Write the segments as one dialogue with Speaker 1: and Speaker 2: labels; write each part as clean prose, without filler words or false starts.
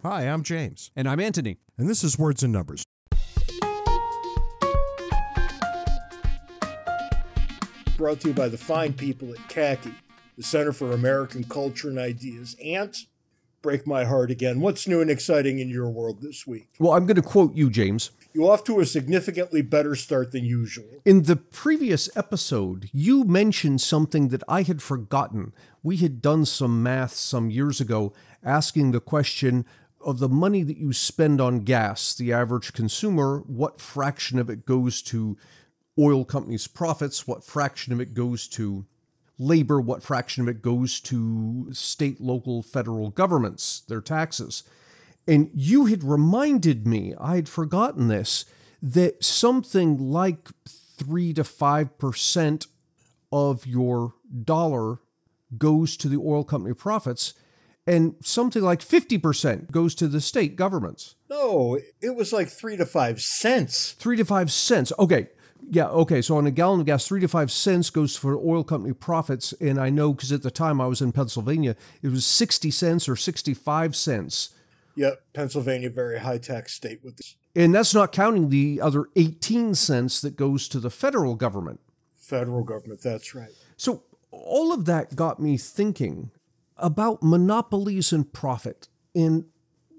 Speaker 1: Hi, I'm James.
Speaker 2: And I'm Antony.
Speaker 1: And this is Words and Numbers.
Speaker 3: Brought to you by the fine people at CACI, the Center for American Culture and Ideas. Ant, break my heart again. What's new and exciting in your world this week?
Speaker 2: Well, I'm going to quote you, James.
Speaker 3: You're off to a significantly better start than usual.
Speaker 2: In the previous episode, you mentioned something that I had forgotten. We had done some math some years ago asking the question of the money that you spend on gas, the average consumer, what fraction of it goes to oil companies' profits, what fraction of it goes to labor, what fraction of it goes to state, local, federal governments, their taxes. And you had reminded me, I had forgotten this, that something like 3 to 5% of your dollar goes to the oil company profits, and something like 50% goes to the state governments.
Speaker 3: No, it was like 3 to 5 cents.
Speaker 2: 3 to 5 cents. Okay. Yeah, okay, so on a gallon of gas, 3 to 5 cents goes for oil company profits, and I know because at the time I was in Pennsylvania, it was 60 cents or 65 cents.
Speaker 3: Yep, Pennsylvania, very high-tax state with this.
Speaker 2: And that's not counting the other 18 cents that goes to the federal government.
Speaker 3: Federal government, that's right.
Speaker 2: So all of that got me thinking about monopolies and profit, and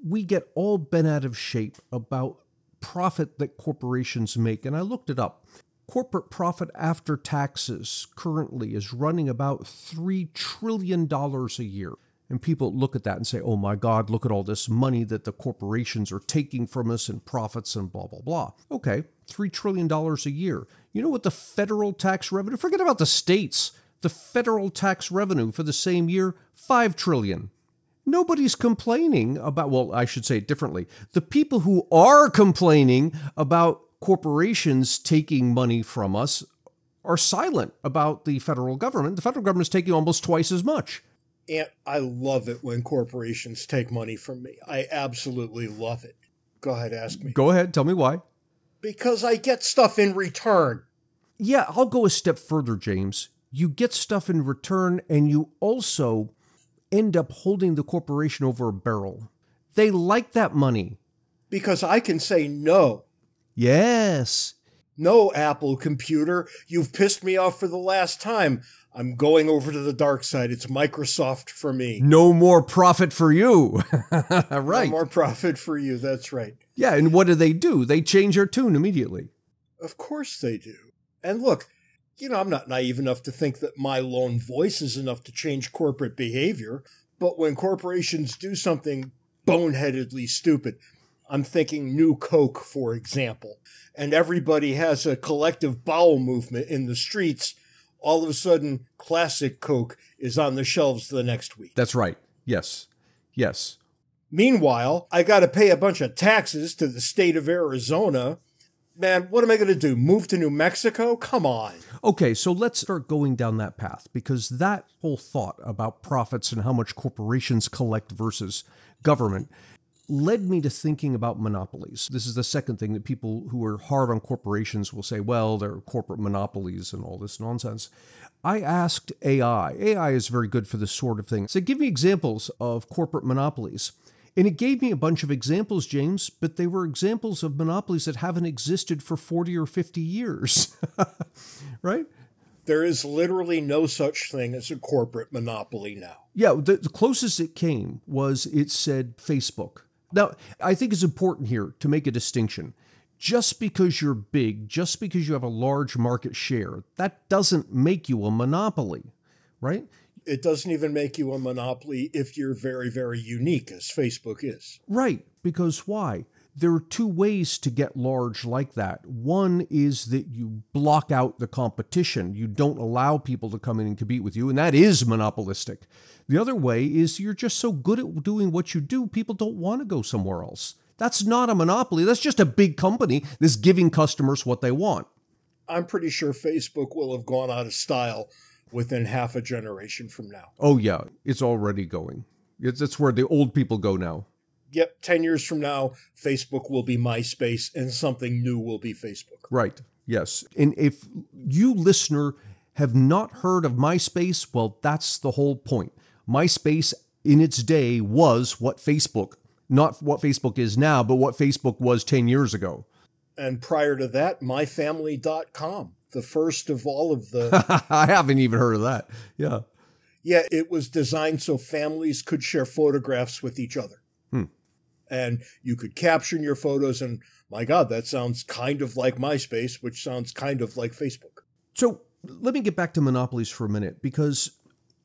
Speaker 2: we get all bent out of shape about profit that corporations make, and I looked it up. Corporate profit after taxes currently is running about $3 trillion a year. And people look at that and say, oh my God, look at all this money that the corporations are taking from us in profits and blah, blah, blah. Okay, $3 trillion a year. You know what the federal tax revenue, forget about the states, the federal tax revenue for the same year, $5 trillion. Nobody's complaining about, well, I should say it differently. The people who are complaining about corporations taking money from us are silent about the federal government. The federal government is taking almost twice as much.
Speaker 3: And I love it when corporations take money from me. I absolutely love it. Go ahead, ask me.
Speaker 2: Go ahead, tell me why.
Speaker 3: Because I get stuff in return.
Speaker 2: Yeah, I'll go a step further, James. You get stuff in return, and you also end up holding the corporation over a barrel. They like that money.
Speaker 3: Because I can say no.
Speaker 2: Yes.
Speaker 3: No, Apple computer, you've pissed me off for the last time. I'm going over to the dark side. It's Microsoft for me.
Speaker 2: No more profit for you. Right.
Speaker 3: No more profit for you. That's right.
Speaker 2: Yeah, and what do? They change their tune immediately.
Speaker 3: Of course they do. And look, I'm not naive enough to think that my lone voice is enough to change corporate behavior. But when corporations do something boneheadedly stupid, I'm thinking New Coke, for example, and everybody has a collective bowel movement in the streets, all of a sudden, classic Coke is on the shelves the next week.
Speaker 2: That's right. Yes. Yes.
Speaker 3: Meanwhile, I got to pay a bunch of taxes to the state of Arizona. Man, what am I going to do? Move to New Mexico? Come on.
Speaker 2: Okay, so let's start going down that path, because that whole thought about profits and how much corporations collect versus government led me to thinking about monopolies. This is the second thing that people who are hard on corporations will say, well, they're corporate monopolies and all this nonsense. I asked AI. AI is very good for this sort of thing. So give me examples of corporate monopolies. And it gave me a bunch of examples, James, but they were examples of monopolies that haven't existed for 40 or 50 years. Right?
Speaker 3: There is literally no such thing as a corporate monopoly now.
Speaker 2: Yeah, the closest it came was it said Facebook. Now, I think it's important here to make a distinction. Just because you're big, just because you have a large market share, that doesn't make you a monopoly, right?
Speaker 3: It doesn't even make you a monopoly if you're very, very unique, as Facebook is.
Speaker 2: Right, because why? There are two ways to get large like that. One is that you block out the competition. You don't allow people to come in and compete with you, and that is monopolistic. The other way is you're just so good at doing what you do, people don't want to go somewhere else. That's not a monopoly. That's just a big company that's giving customers what they want.
Speaker 3: I'm pretty sure Facebook will have gone out of style within half a generation from now.
Speaker 2: Oh, yeah. It's already going. That's where the old people go now.
Speaker 3: Yep, 10 years from now, Facebook will be MySpace and something new will be Facebook.
Speaker 2: Right, yes. And if you, listener, have not heard of MySpace, well, that's the whole point. MySpace, in its day, was what Facebook Not what Facebook is now, but what Facebook was 10 years ago.
Speaker 3: And prior to that, myfamily.com, the first of all of the...
Speaker 2: I haven't even heard of that. Yeah.
Speaker 3: Yeah, it was designed so families could share photographs with each other. And you could caption your photos, and my God, that sounds kind of like MySpace, which sounds kind of like Facebook.
Speaker 2: So let me get back to monopolies for a minute, because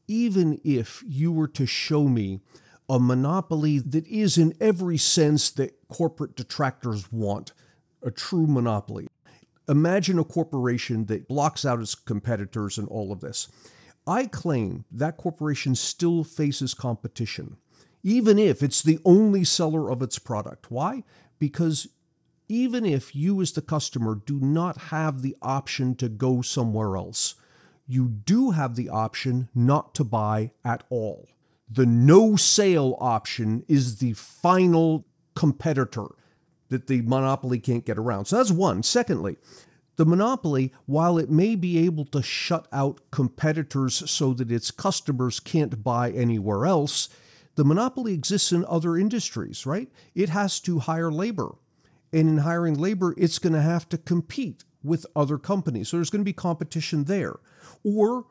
Speaker 2: even if you were to show me a monopoly that is in every sense that corporate detractors want, a true monopoly. Imagine a corporation that blocks out its competitors and all of this. I claim that corporation still faces competition, even if it's the only seller of its product. Why? Because even if you as the customer do not have the option to go somewhere else, you do have the option not to buy at all. The no sale option is the final competitor that the monopoly can't get around. So that's one. Secondly, the monopoly, while it may be able to shut out competitors so that its customers can't buy anywhere else, the monopoly exists in other industries, right? It has to hire labor. And in hiring labor, it's going to have to compete with other companies. So there's going to be competition there. Or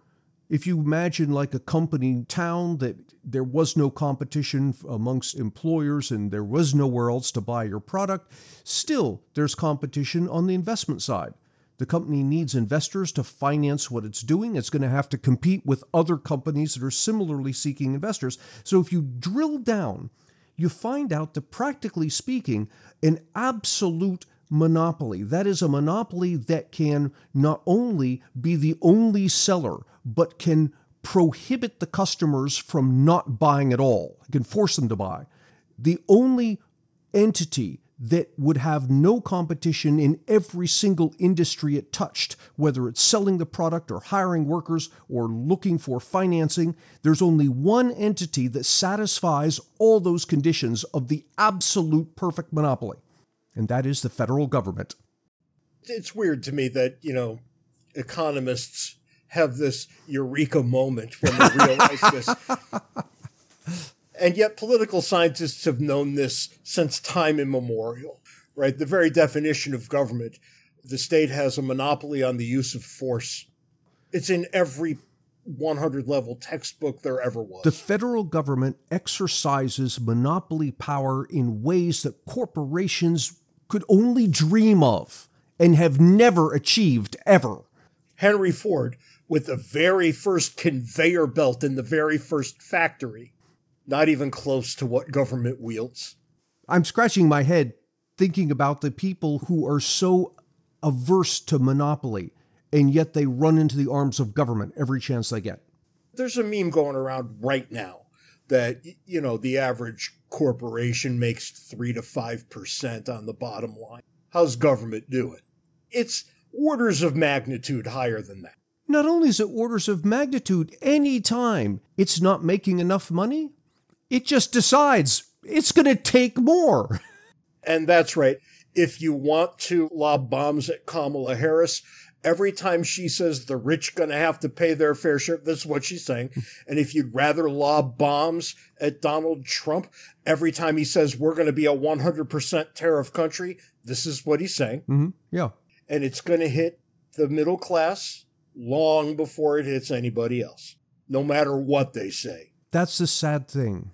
Speaker 2: if you imagine like a company town that there was no competition amongst employers and there was nowhere else to buy your product, still there's competition on the investment side. The company needs investors to finance what it's doing. It's going to have to compete with other companies that are similarly seeking investors. So if you drill down, you find out that practically speaking, an absolute monopoly, that is a monopoly that can not only be the only seller, but can prohibit the customers from not buying at all. It can force them to buy. The only entity that would have no competition in every single industry it touched, whether it's selling the product or hiring workers or looking for financing, there's only one entity that satisfies all those conditions of the absolute perfect monopoly, and that is the federal government.
Speaker 3: It's weird to me that, economists have this eureka moment when they realize this. And yet political scientists have known this since time immemorial, right? The very definition of government, the state has a monopoly on the use of force. It's in every 100-level textbook there ever was.
Speaker 2: The federal government exercises monopoly power in ways that corporations could only dream of and have never achieved ever.
Speaker 3: Henry Ford, with the very first conveyor belt in the very first factory, not even close to what government wields.
Speaker 2: I'm scratching my head thinking about the people who are so averse to monopoly, and yet they run into the arms of government every chance they get.
Speaker 3: There's a meme going around right now that, the average corporation makes 3 to 5% on the bottom line. How's government doing? It's orders of magnitude higher than that.
Speaker 2: Not only is it orders of magnitude, any time it's not making enough money, it just decides it's going to take more.
Speaker 3: And that's right. If you want to lob bombs at Kamala Harris, every time she says the rich going to have to pay their fair share, that's what she's saying. And if you'd rather lob bombs at Donald Trump, every time he says we're going to be a 100% tariff country, this is what he's saying.
Speaker 2: Mm-hmm. Yeah.
Speaker 3: And it's going to hit the middle class long before it hits anybody else, no matter what they say.
Speaker 2: That's the sad thing,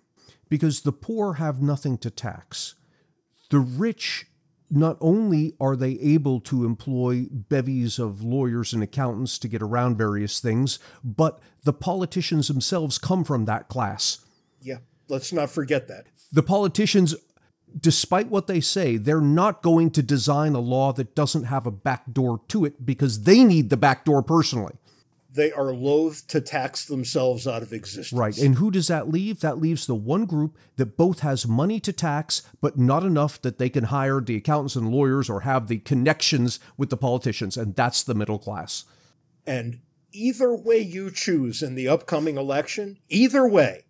Speaker 2: because the poor have nothing to tax. The rich, not only are they able to employ bevies of lawyers and accountants to get around various things, but the politicians themselves come from that class.
Speaker 3: Yeah, let's not forget that.
Speaker 2: The politicians, despite what they say, they're not going to design a law that doesn't have a back door to it because they need the back door personally.
Speaker 3: They are loath to tax themselves out of existence.
Speaker 2: Right. And who does that leave? That leaves the one group that both has money to tax, but not enough that they can hire the accountants and lawyers or have the connections with the politicians. And that's the middle class.
Speaker 3: And either way you choose in the upcoming election, either way,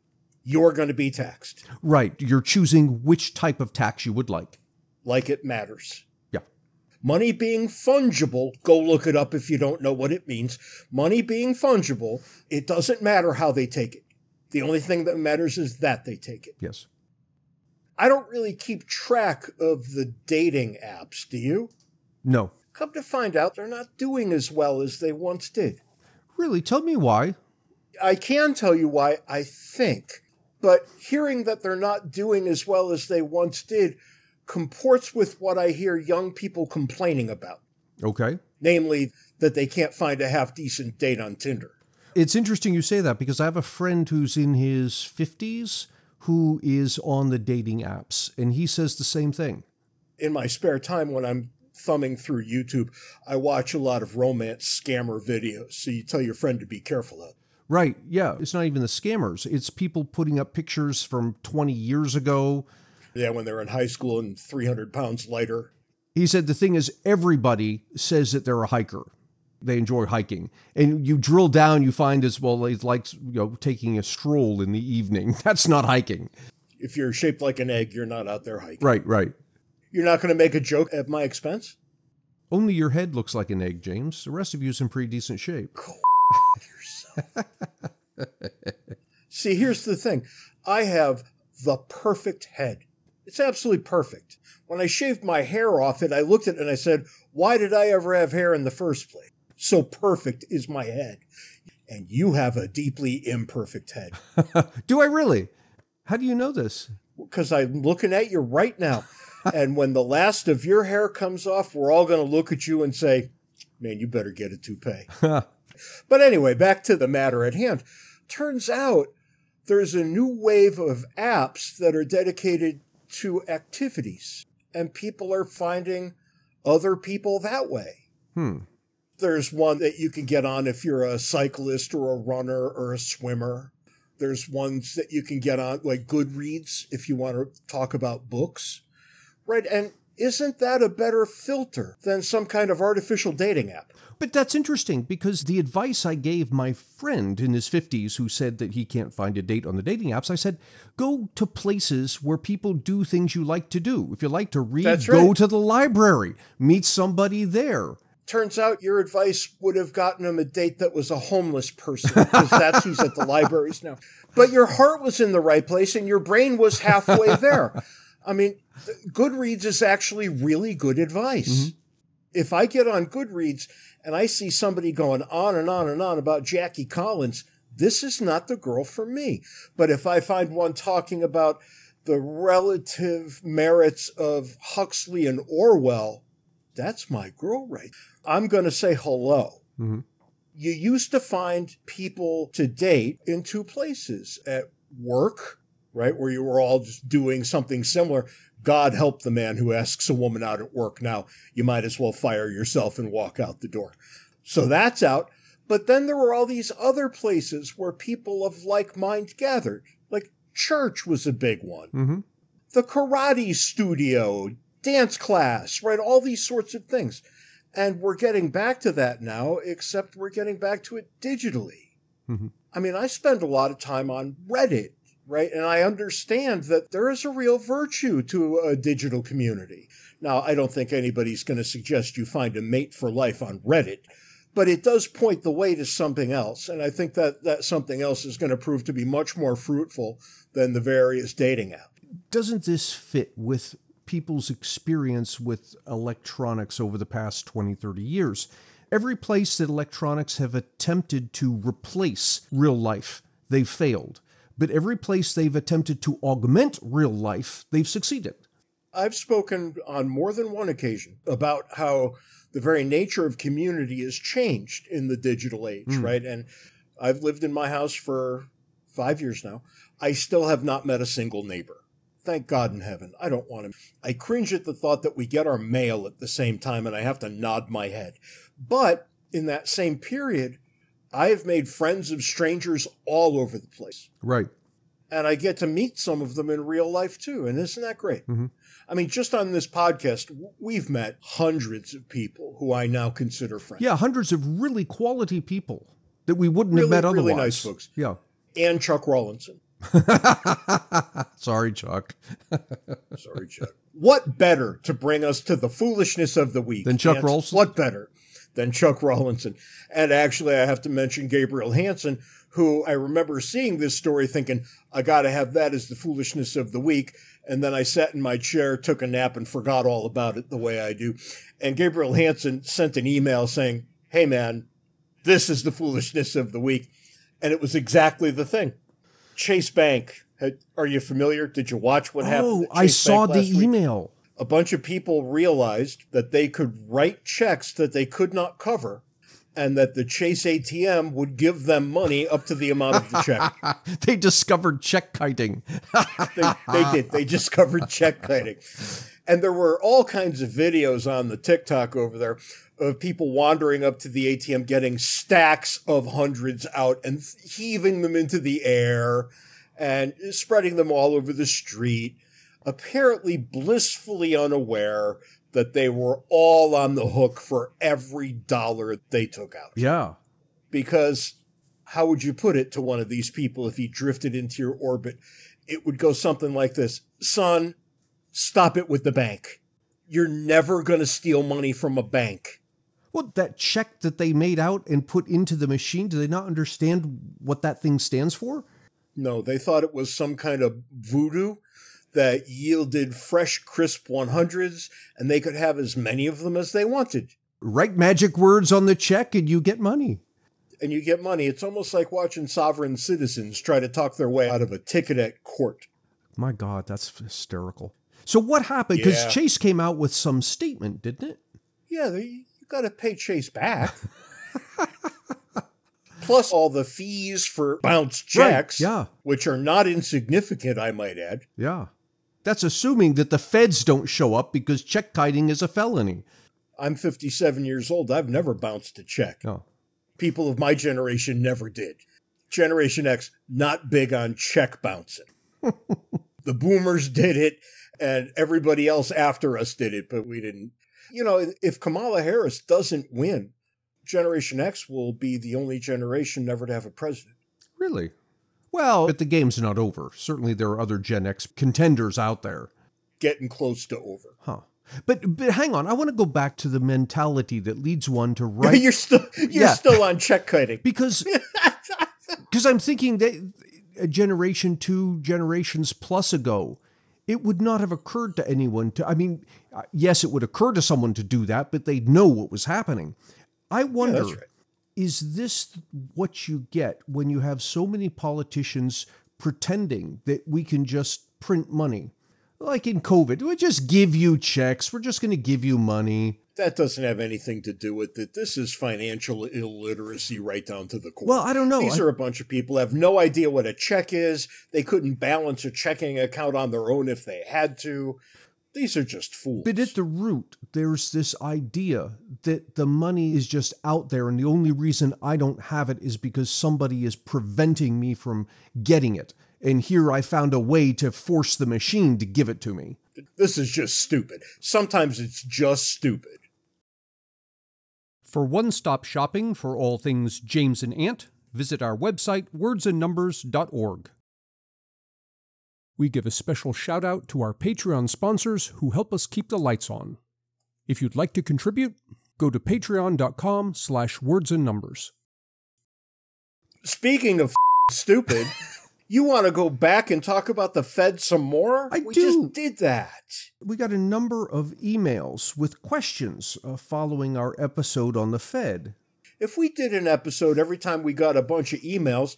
Speaker 3: you're going to be taxed.
Speaker 2: Right. You're choosing which type of tax you would like.
Speaker 3: Like it matters.
Speaker 2: Yeah.
Speaker 3: Money being fungible, go look it up if you don't know what it means. Money being fungible, it doesn't matter how they take it. The only thing that matters is that they take it.
Speaker 2: Yes.
Speaker 3: I don't really keep track of the dating apps, do you?
Speaker 2: No.
Speaker 3: Come to find out, they're not doing as well as they once did.
Speaker 2: Really? Tell me why.
Speaker 3: I can tell you why, I think. But hearing that they're not doing as well as they once did comports with what I hear young people complaining about.
Speaker 2: Okay.
Speaker 3: Namely, that they can't find a half-decent date on Tinder.
Speaker 2: It's interesting you say that because I have a friend who's in his 50s who is on the dating apps, and he says the same thing.
Speaker 3: In my spare time when I'm thumbing through YouTube, I watch a lot of romance scammer videos, so you tell your friend to be careful of.
Speaker 2: Right, yeah. It's not even the scammers. It's people putting up pictures from 20 years ago.
Speaker 3: Yeah, when they're in high school and 300 pounds lighter.
Speaker 2: He said the thing is everybody says that they're a hiker. They enjoy hiking. And you drill down, you find as well, it's like taking a stroll in the evening. That's not hiking.
Speaker 3: If you're shaped like an egg, you're not out there hiking.
Speaker 2: Right.
Speaker 3: You're not going to make a joke at my expense?
Speaker 2: Only your head looks like an egg, James. The rest of you's in pretty decent shape.
Speaker 3: Go yourself. See, here's the thing. I have the perfect head. It's absolutely perfect. When I shaved my hair off it, I looked at it and I said, why did I ever have hair in the first place? So perfect is my head. And you have a deeply imperfect head.
Speaker 2: Do I really? How do you know this?
Speaker 3: Because I'm looking at you right now. And when the last of your hair comes off, we're all going to look at you and say, man, you better get a toupee. But anyway, back to the matter at hand. Turns out there's a new wave of apps that are dedicated to activities. And people are finding other people that way. There's one that you can get on if you're a cyclist or a runner or a swimmer. There's ones that you can get on, like Goodreads, if you want to talk about books. Right, and isn't that a better filter than some kind of artificial dating app?
Speaker 2: But that's interesting because the advice I gave my friend in his 50s who said that he can't find a date on the dating apps, I said, go to places where people do things you like to do. If you like to read,
Speaker 3: That's
Speaker 2: go
Speaker 3: right.
Speaker 2: to the library, meet somebody there.
Speaker 3: Turns out your advice would have gotten him a date that was a homeless person, because that's who's at the libraries now. But your heart was in the right place and your brain was halfway there. I mean, Goodreads is actually really good advice. Mm-hmm. If I get on Goodreads and I see somebody going on and on and on about Jackie Collins, this is not the girl for me. But if I find one talking about the relative merits of Huxley and Orwell, that's my girl, right? I'm going to say hello. Mm-hmm. You used to find people to date in two places, at work, right, where you were all just doing something similar. God help the man who asks a woman out at work now. You might as well fire yourself and walk out the door. So that's out. But then there were all these other places where people of like mind gathered. Like church was a big one. Mm-hmm. The karate studio, dance class, right? All these sorts of things. And we're getting back to that now, except we're getting back to it digitally. Mm-hmm. I mean, I spend a lot of time on Reddit. Right. And I understand that there is a real virtue to a digital community. Now, I don't think anybody's going to suggest you find a mate for life on Reddit, but it does point the way to something else. And I think that that something else is going to prove to be much more fruitful than the various dating apps.
Speaker 2: Doesn't this fit with people's experience with electronics over the past 20, 30 years? Every place that electronics have attempted to replace real life, they've failed. But every place they've attempted to augment real life, they've succeeded.
Speaker 3: I've spoken on more than one occasion about how the very nature of community has changed in the digital age, right? And I've lived in my house for 5 years now. I still have not met a single neighbor. Thank God in heaven. I don't want to. I cringe at the thought that we get our mail at the same time and I have to nod my head. But in that same period, I have made friends of strangers all over the place.
Speaker 2: Right.
Speaker 3: And I get to meet some of them in real life, too. And isn't that great? Mm-hmm. I mean, just on this podcast, we've met hundreds of people who I now consider friends.
Speaker 2: Yeah, hundreds of really quality people that we wouldn't have met otherwise.
Speaker 3: Really nice folks.
Speaker 2: Yeah.
Speaker 3: And Chuck Rawlinson.
Speaker 2: Sorry, Chuck.
Speaker 3: Sorry, Chuck. What better to bring us to the foolishness of the week
Speaker 2: than Chuck Rawlinson?
Speaker 3: What better than Chuck Rawlinson. And actually, I have to mention Gabriel Hansen, who I remember seeing this story thinking, I got to have that as the foolishness of the week. And then I sat in my chair, took a nap, and forgot all about it the way I do. And Gabriel Hansen sent an email saying, hey, man, this is the foolishness of the week. And it was exactly the thing. Chase Bank. Are you familiar? Did you watch what happened?
Speaker 2: Oh, I saw the email.
Speaker 3: A bunch of people realized that they could write checks that they could not cover, and that the Chase ATM would give them money up to the amount of the check.
Speaker 2: They discovered check kiting.
Speaker 3: They did. They discovered check kiting. And there were all kinds of videos on the TikTok over there of people wandering up to the ATM, getting stacks of hundreds out and heaving them into the air and spreading them all over the street, apparently blissfully unaware that they were all on the hook for every dollar they took out.
Speaker 2: Yeah.
Speaker 3: Because how would you put it to one of these people if he drifted into your orbit? It would go something like this. Son, stop it with the bank. You're never going to steal money from a bank.
Speaker 2: Well, that check that they made out and put into the machine, do they not understand what that thing stands for?
Speaker 3: No, they thought it was some kind of voodoo that yielded fresh, crisp 100s, and they could have as many of them as they wanted.
Speaker 2: Write magic words on the check and you get money.
Speaker 3: And you get money. It's almost like watching sovereign citizens try to talk their way out of a ticket at court.
Speaker 2: My God, that's hysterical. So what happened? Because Chase came out with some statement, didn't it?
Speaker 3: Yeah, you got to pay Chase back. Plus all the fees for bounced checks,
Speaker 2: right, yeah,
Speaker 3: which are not insignificant, I might add.
Speaker 2: Yeah. That's assuming that the feds don't show up because check kiting is a felony.
Speaker 3: I'm 57 years old. I've never bounced a check.
Speaker 2: Oh.
Speaker 3: People of my generation never did. Generation X, not big on check bouncing. The boomers did it, and everybody else after us did it, but we didn't. You know, if Kamala Harris doesn't win, Generation X will be the only generation never to have a president.
Speaker 2: Really? Well, but the game's not over. Certainly there are other Gen X contenders out there.
Speaker 3: Getting close to over.
Speaker 2: Huh. But hang on, I want to go back to the mentality that leads one to write.
Speaker 3: You're still on check kiting.
Speaker 2: Because I'm thinking that a generation, 2 generations plus ago, it would not have occurred to anyone to, I mean, yes, it would occur to someone to do that, but they'd know what was happening. I wonder,
Speaker 3: that's right.
Speaker 2: Is this what you get when you have so many politicians pretending that we can just print money? Like in COVID, we just give you checks. We're just going to give you money.
Speaker 3: That doesn't have anything to do with it. This is financial illiteracy right down to the core.
Speaker 2: Well, I don't know.
Speaker 3: These are a bunch of people who have no idea what a check is. They couldn't balance a checking account on their own if they had to. These are just fools.
Speaker 2: But at the root, there's this idea that the money is just out there, and the only reason I don't have it is because somebody is preventing me from getting it. And here I found a way to force the machine to give it to me.
Speaker 3: This is just stupid. Sometimes it's just stupid.
Speaker 4: For one-stop shopping for all things James and Ant, visit our website, wordsandnumbers.org. We give a special shout-out to our Patreon sponsors who help us keep the lights on. If you'd like to contribute, go to patreon.com/wordsandnumbers.
Speaker 3: Speaking of stupid, you want to go back and talk about the Fed some more?
Speaker 2: We
Speaker 3: just did that.
Speaker 2: We got a number of emails with questions following our episode on the Fed.
Speaker 3: If we did an episode every time we got a bunch of emails,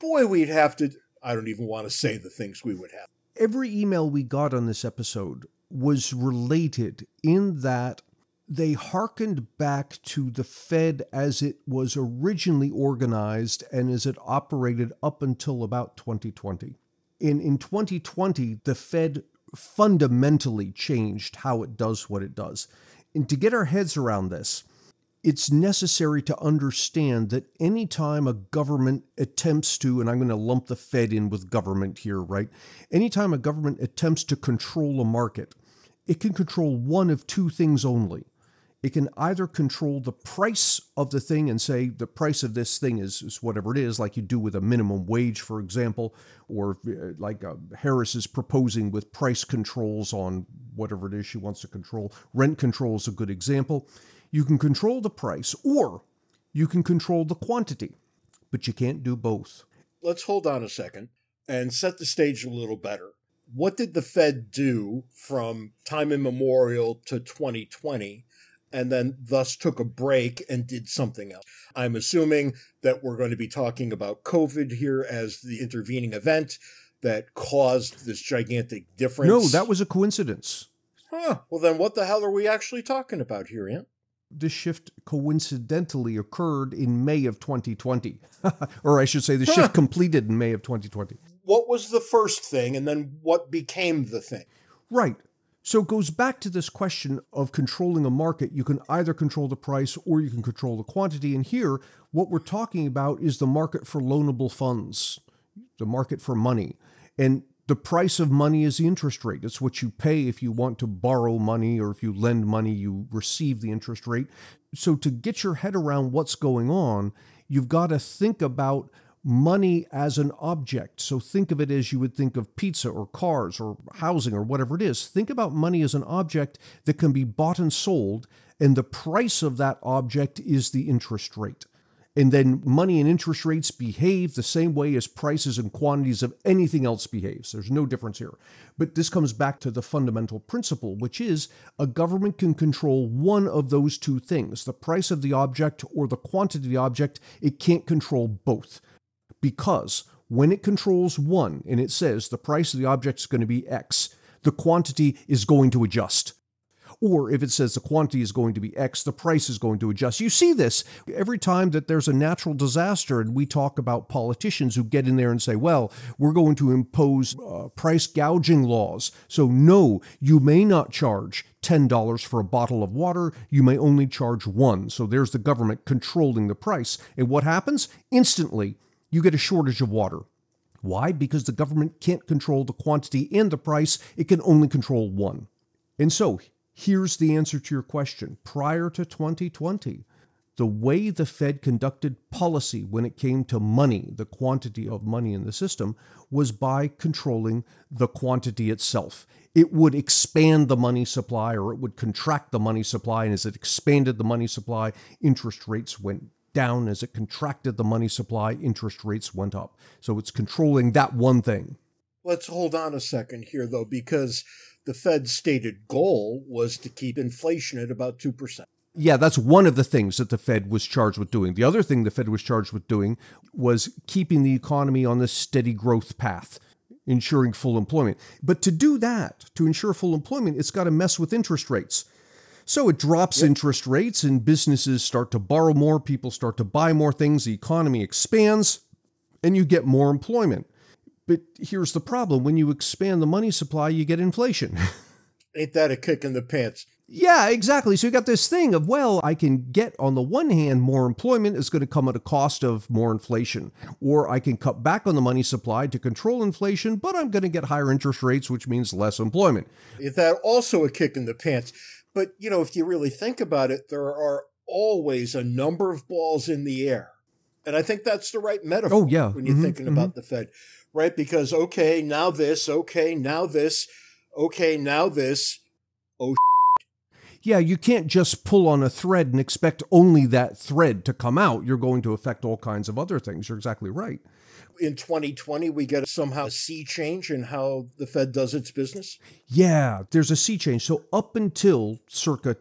Speaker 3: boy, we'd have to... I don't even want to say the things we would have.
Speaker 2: Every email we got on this episode was related in that they hearkened back to the Fed as it was originally organized and as it operated up until about 2020. In 2020, the Fed fundamentally changed how it does what it does. And to get our heads around this, it's necessary to understand that anytime a government attempts to, and I'm going to lump the Fed in with government here, right? Anytime a government attempts to control a market, it can control one of two things only. It can either control the price of the thing and say the price of this thing is whatever it is, like you do with a minimum wage, for example, or like Harris is proposing with price controls on whatever it is she wants to control. Rent control is a good example. You can control the price or you can control the quantity, but you can't do both.
Speaker 3: Let's hold on a second and set the stage a little better. What did the Fed do from time immemorial to 2020 and then thus took a break and did something else? I'm assuming that we're going to be talking about COVID here as the intervening event that caused this gigantic difference.
Speaker 2: No, that was a coincidence.
Speaker 3: Well, then what the hell are we actually talking about here, Ant?
Speaker 2: This shift coincidentally occurred in May of 2020. Or I should say the shift completed in May of 2020.
Speaker 3: What was the first thing and then what became the thing?
Speaker 2: Right. So it goes back to this question of controlling a market. You can either control the price or you can control the quantity. And here, what we're talking about is the market for loanable funds, the market for money. And the price of money is the interest rate. It's what you pay if you want to borrow money, or if you lend money, you receive the interest rate. So to get your head around what's going on, you've got to think about money as an object. So think of it as you would think of pizza or cars or housing or whatever it is. Think about money as an object that can be bought and sold, and the price of that object is the interest rate. And then money and interest rates behave the same way as prices and quantities of anything else behaves. There's no difference here. But this comes back to the fundamental principle, which is a government can control one of those two things, the price of the object or the quantity of the object. It can't control both. Because when it controls one and it says the price of the object is going to be X, the quantity is going to adjust. Or if it says the quantity is going to be X, the price is going to adjust. You see this every time that there's a natural disaster, and we talk about politicians who get in there and say, well, we're going to impose price gouging laws. So no, you may not charge $10 for a bottle of water. You may only charge $1. So there's the government controlling the price. And what happens? Instantly, you get a shortage of water. Why? Because the government can't control the quantity and the price. It can only control one. And so here's the answer to your question. Prior to 2020, the way the Fed conducted policy when it came to money, the quantity of money in the system, was by controlling the quantity itself. It would expand the money supply or it would contract the money supply. And as it expanded the money supply, interest rates went down. As it contracted the money supply, interest rates went up. So it's controlling that one thing.
Speaker 3: Let's hold on a second here, though, because the Fed's stated goal was to keep inflation at about 2%.
Speaker 2: Yeah, that's one of the things that the Fed was charged with doing. The other thing the Fed was charged with doing was keeping the economy on this steady growth path, ensuring full employment. But to do that, to ensure full employment, it's got to mess with interest rates. So it drops interest rates and businesses start to borrow more, people start to buy more things, the economy expands, and you get more employment. But here's the problem. When you expand the money supply, you get inflation.
Speaker 3: Ain't that a kick in the pants?
Speaker 2: Yeah, exactly. So you got this thing of, well, I can get, on the one hand, more employment is going to come at a cost of more inflation. Or I can cut back on the money supply to control inflation, but I'm going to get higher interest rates, which means less employment.
Speaker 3: Is that also a kick in the pants? But, you know, if you really think about it, there are always a number of balls in the air. And I think that's the right metaphor when you're thinking about the Fed. Right? Because, okay, now this, okay, now this, okay, now this, oh,
Speaker 2: yeah, you can't just pull on a thread and expect only that thread to come out. You're going to affect all kinds of other things. You're exactly right.
Speaker 3: In 2020, we get somehow a sea change in how the Fed does its business?
Speaker 2: Yeah, there's a sea change. So up until circa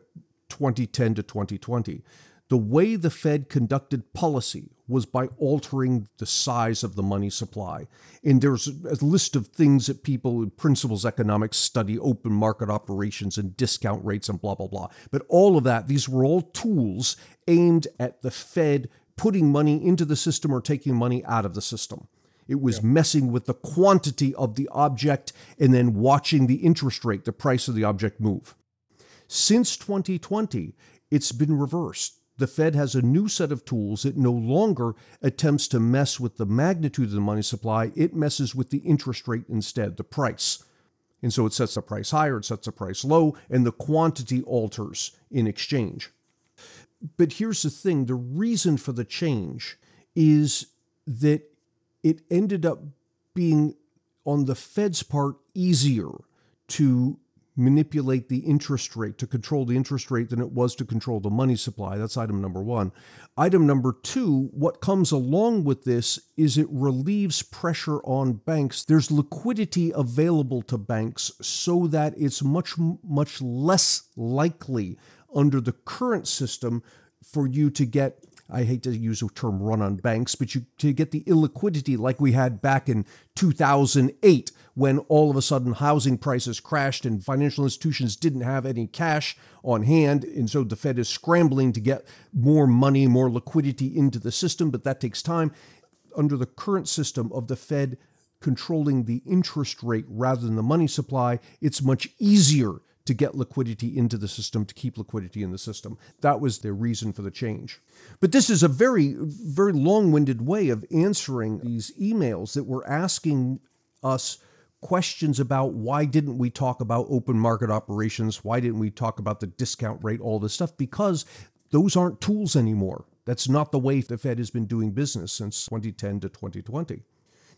Speaker 2: 2010 to 2020, the way the Fed conducted policy was by altering the size of the money supply. And there's a list of things that people in principles economics study, open market operations and discount rates and blah, blah, blah. But all of that, these were all tools aimed at the Fed putting money into the system or taking money out of the system. It was messing with the quantity of the object and then watching the interest rate, the price of the object move. Since 2020, it's been reversed. The Fed has a new set of tools. It no longer attempts to mess with the magnitude of the money supply. It messes with the interest rate instead, the price. And so it sets the price higher, it sets the price low, and the quantity alters in exchange. But here's the thing. The reason for the change is that it ended up being, on the Fed's part, easier to manipulate the interest rate, to control the interest rate than it was to control the money supply. That's item number one. Item number two, what comes along with this is it relieves pressure on banks. There's liquidity available to banks so that it's much less likely under the current system for you to get, I hate to use the term run on banks, but to get the illiquidity like we had back in 2008, when all of a sudden housing prices crashed and financial institutions didn't have any cash on hand. And so the Fed is scrambling to get more money, more liquidity into the system, but that takes time. Under the current system of the Fed controlling the interest rate rather than the money supply, it's much easier to get liquidity into the system, to keep liquidity in the system. That was the reason for the change. But this is a very, very long-winded way of answering these emails that were asking us questions about why didn't we talk about open market operations? Why didn't we talk about the discount rate, all this stuff? Because those aren't tools anymore. That's not the way the Fed has been doing business since 2010 to 2020.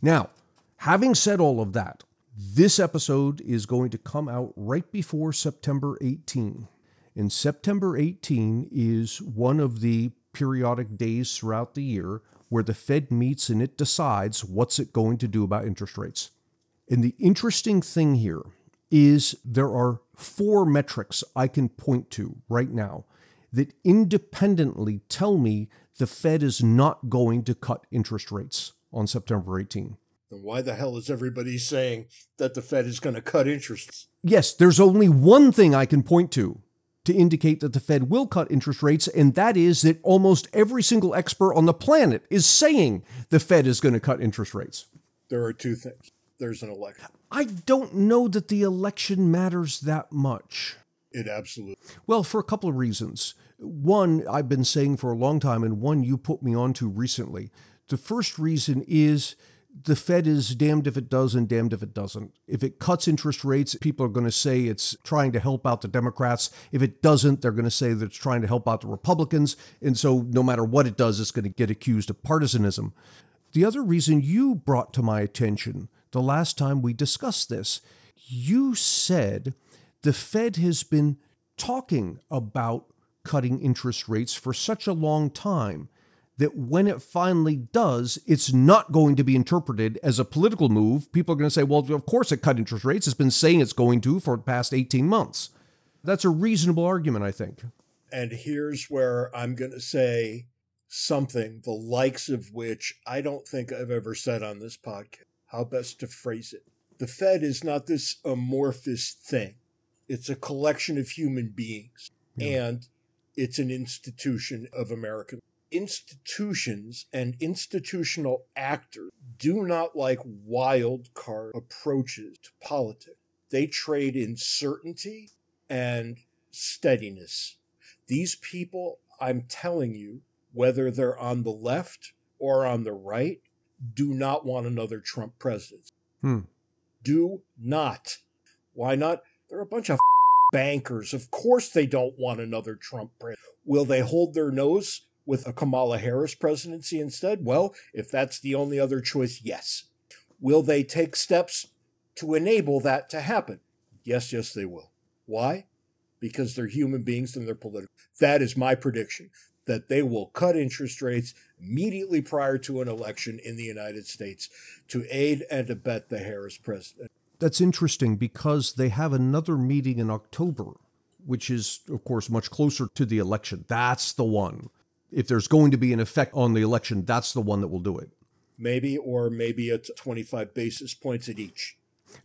Speaker 2: Now, having said all of that, this episode is going to come out right before September 18. And September 18 is one of the periodic days throughout the year where the Fed meets and it decides what's it going to do about interest rates. And the interesting thing here is there are 4 metrics I can point to right now that independently tell me the Fed is not going to cut interest rates on September 18.
Speaker 3: Then why the hell is everybody saying that the Fed is going to cut interest?
Speaker 2: Yes, there's only one thing I can point to indicate that the Fed will cut interest rates, and that is that almost every single expert on the planet is saying the Fed is going to cut interest rates.
Speaker 3: There are 2 things. There's an election.
Speaker 2: I don't know that the election matters that much.
Speaker 3: It absolutely.
Speaker 2: Well, for a couple of reasons. One, I've been saying for a long time, and one you put me onto recently. The first reason is the Fed is damned if it does and damned if it doesn't. If it cuts interest rates, people are going to say it's trying to help out the Democrats. If it doesn't, they're going to say that it's trying to help out the Republicans. And so no matter what it does, it's going to get accused of partisanism. The other reason you brought to my attention the last time we discussed this, you said the Fed has been talking about cutting interest rates for such a long time that when it finally does, it's not going to be interpreted as a political move. People are going to say, well, of course it cut interest rates. It's been saying it's going to for the past 18 months. That's a reasonable argument, I think.
Speaker 3: And here's where I'm going to say something, the likes of which I don't think I've ever said on this podcast. How best to phrase it? The Fed is not this amorphous thing. It's a collection of human beings, and it's an institution of American. Institutions and institutional actors do not like wild card approaches to politics. They trade in certainty and steadiness. These people, I'm telling you, whether they're on the left or on the right, do not want another Trump president. Do not. Why not? They're a bunch of bankers. Of course they don't want another Trump president. Will they hold their nose with a Kamala Harris presidency instead? Well, if that's the only other choice, yes. Will they take steps to enable that to happen? Yes, they will. Why? Because they're human beings and they're political. That is my prediction, that they will cut interest rates immediately prior to an election in the United States to aid and abet the Harris president.
Speaker 2: That's interesting because they have another meeting in October, which is, of course, much closer to the election. That's the one. If there's going to be an effect on the election, that's the one that will do it.
Speaker 3: Maybe it's 25 basis points at each.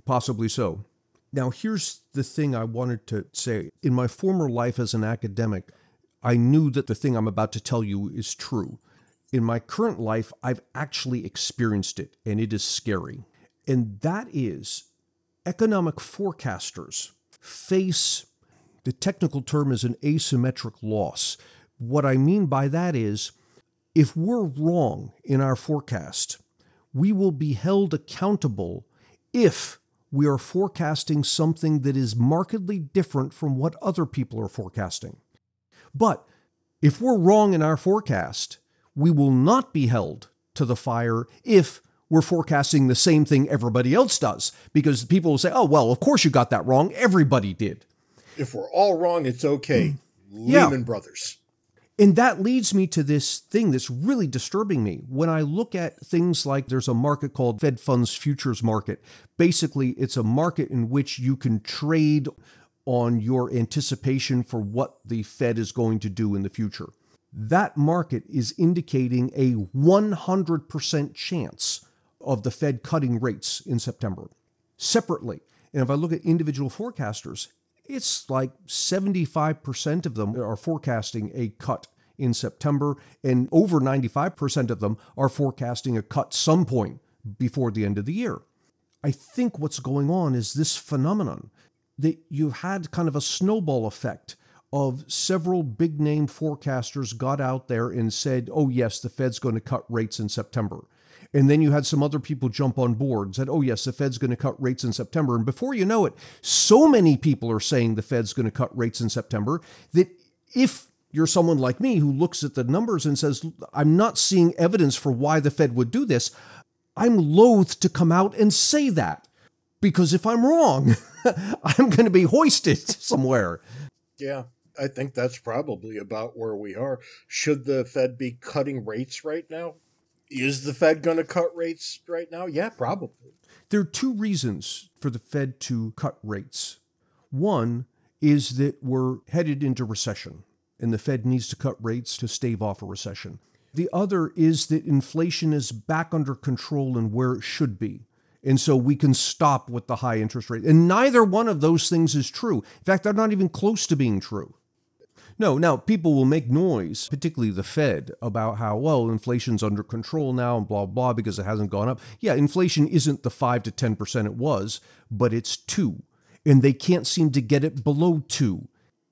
Speaker 2: Possibly so. Now, here's the thing I wanted to say. In my former life as an academic, I knew that the thing I'm about to tell you is true. In my current life, I've actually experienced it, and it is scary. And that is, economic forecasters face, the technical term is an asymmetric loss. What I mean by that is, if we're wrong in our forecast, we will be held accountable if we are forecasting something that is markedly different from what other people are forecasting. But if we're wrong in our forecast, we will not be held to the fire if we're forecasting the same thing everybody else does, because people will say, oh, well, of course you got that wrong. Everybody did.
Speaker 3: If we're all wrong, it's okay.
Speaker 2: Yeah.
Speaker 3: Lehman Brothers.
Speaker 2: And that leads me to this thing that's really disturbing me. When I look at things like there's a market called Fed Funds Futures Market. Basically, it's a market in which you can trade on your anticipation for what the Fed is going to do in the future. That market is indicating a 100% chance of the Fed cutting rates in September. Separately, and if I look at individual forecasters, it's like 75% of them are forecasting a cut in September, and over 95% of them are forecasting a cut some point before the end of the year. I think what's going on is this phenomenon that you've had kind of a snowball effect of several big-name forecasters got out there and said, oh yes, the Fed's going to cut rates in September. And then you had some other people jump on board and said, oh yes, the Fed's going to cut rates in September. And before you know it, so many people are saying the Fed's going to cut rates in September that if you're someone like me who looks at the numbers and says, I'm not seeing evidence for why the Fed would do this, I'm loath to come out and say that. Because if I'm wrong, I'm going to be hoisted somewhere.
Speaker 3: Yeah, I think that's probably about where we are. Should the Fed be cutting rates right now? Is the Fed going to cut rates right now? Yeah, probably.
Speaker 2: There are two reasons for the Fed to cut rates. One is that we're headed into recession, and the Fed needs to cut rates to stave off a recession. The other is that inflation is back under control and where it should be. And so we can stop with the high interest rate. And neither one of those things is true. In fact, they're not even close to being true. No, now people will make noise, particularly the Fed, about how, well, inflation's under control now and blah, blah, because it hasn't gone up. Yeah, inflation isn't the 5 to 10% it was, but it's 2. And they can't seem to get it below 2.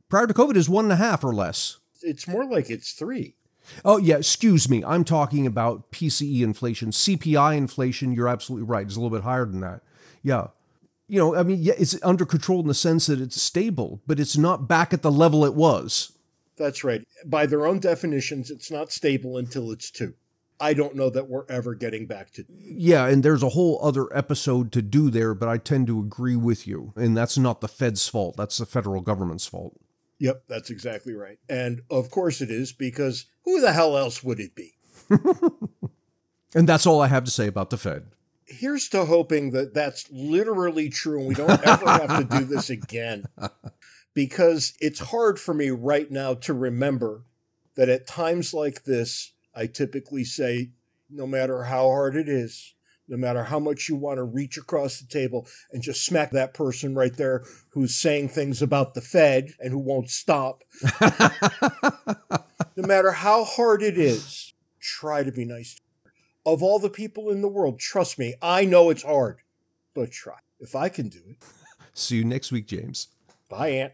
Speaker 2: Prior to COVID, is 1.5 or less.
Speaker 3: It's more like it's 3.
Speaker 2: Oh, yeah, excuse me. I'm talking about PCE inflation. CPI inflation, you're absolutely right. It's a little bit higher than that. Yeah. You know, I mean, yeah, it's under control in the sense that it's stable, but it's not back at the level it was.
Speaker 3: That's right. By their own definitions, it's not stable until it's 2. I don't know that we're ever getting back to.
Speaker 2: Yeah, and there's a whole other episode to do there, but I tend to agree with you. And that's not the Fed's fault. That's the federal government's fault.
Speaker 3: Yep, that's exactly right. And of course it is, because who the hell else would it be?
Speaker 2: And that's all I have to say about the Fed.
Speaker 3: Here's to hoping that that's literally true and we don't ever have to do this again. Because it's hard for me right now to remember that at times like this, I typically say, no matter how hard it is, no matter how much you want to reach across the table and just smack that person right there who's saying things about the Fed and who won't stop. No matter how hard it is, try to be nice to her. Of all the people in the world, trust me, I know it's hard, but try. If I can do it.
Speaker 2: See you next week, James.
Speaker 3: Bye, Ant.